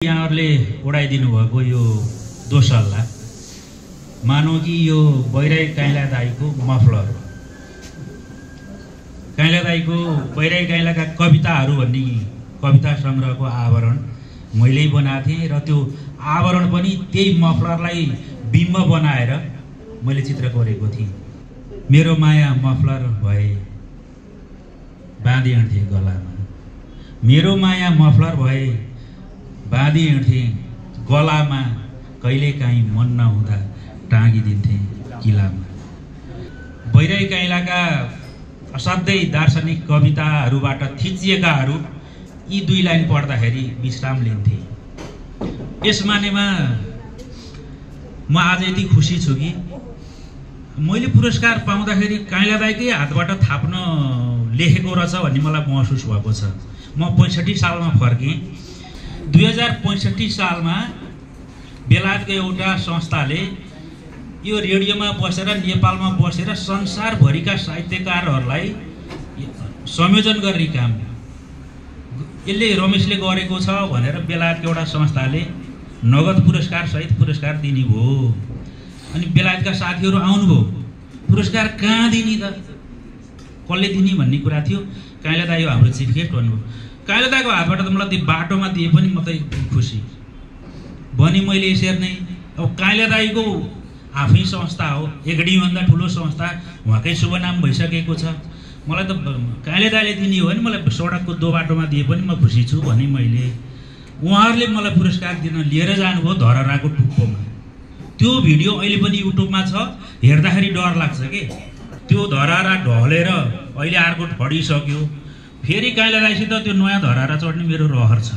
यहाँहरुले उडाइदिनु भएको यो दोसल्ला मानौ कि यो बैराई काइला दाइको मफलर हो। काइला दाइको बैराई काइलाका कविताहरू भन्ने कविता संग्रहको आवरण मैले बनाएको थिएँ र त्यो आवरण पनि त्यही मफलरलाई बिम्ब बनाएर मैले चित्र कोरेको थिएँ। मेरो माया मफलर भए बाँधी हिँड्थे गलामा, मेरो माया मफलर भए बाँधी हिँड्थे गलामा, कहिलेकाहीँ मन नहुँदा टाँगिदिन्थे किलामा। बैराई काइलाका असाध्यै दार्शनिक कविताहरूबाट थिचिएकाहरू यी दुई लाइन पढ्दाखेरि विश्राम लिन्थे। यस मानेमा म आज यति खुसी छु कि मैले पुरस्कार पाउँदाखेरि काइला दाइकै हातबाट थाप्न लेखेको रहेछ भन्ने मलाई महसुस भएको छ। म 65 सालमा फर्केँ। 2065 सालमा बेलायतको एउटा संस्थाले यो रेडियोमा बसेर नेपालमा बसेर संसारभरिका साहित्यकारहरूलाई संयोजन गर्ने काम यसले रमेशले गरेको छ भनेर बेलायतको एउटा संस्थाले नगद पुरस्कार सहित पुरस्कार दिने भयो। अनि बेलायतका साथीहरू आउनुभयो, पुरस्कार कहाँ दिने त, कसले दिने भन्ने कुरा थियो। काइला दाइ हाम्रो चिफ गेस्ट भन्नुभयो। काइला दाइको हातबाट त मलाई त्यो बाटोमा दिए पनि म त खुसी भने मैले यसरी नै। अब काइला दाइको आफै संस्था हो, एकडीभन्दा ठुलो संस्था, उहाँकै शुभ नाम भइसकेको छ। मलाई त काइला दाइले दिने हो भने मलाई सडकको दो बाटोमा दिए पनि म खुसी छु भने मैले। उहाँहरूले मलाई पुरस्कार दिन लिएर जानुभयो धरहराको टुप्पोमा। त्यो भिडियो अहिले पनि युट्युबमा छ, हेर्दाखेरि डर लाग्छ के। त्यो धरहरा ढलेर अहिले अर्को ठडिसक्यो, फेरि काइला दाइसित त्यो नयाँ धरहरा चढ्ने मेरो रहर छ।